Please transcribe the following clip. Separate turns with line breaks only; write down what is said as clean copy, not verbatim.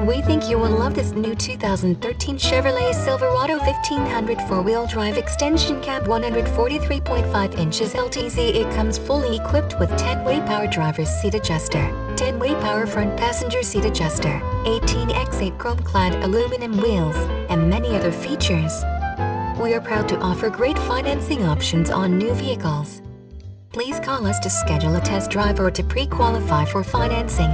We think you will love this new 2013 Chevrolet Silverado 1500 4-wheel drive extension cab 143.5 inches LTZ. It comes fully equipped with 10-way power driver's seat adjuster, 10-way power front passenger seat adjuster, 18x8 chrome-clad aluminum wheels, and many other features. We are proud to offer great financing options on new vehicles. Please call us to schedule a test drive or to pre-qualify for financing.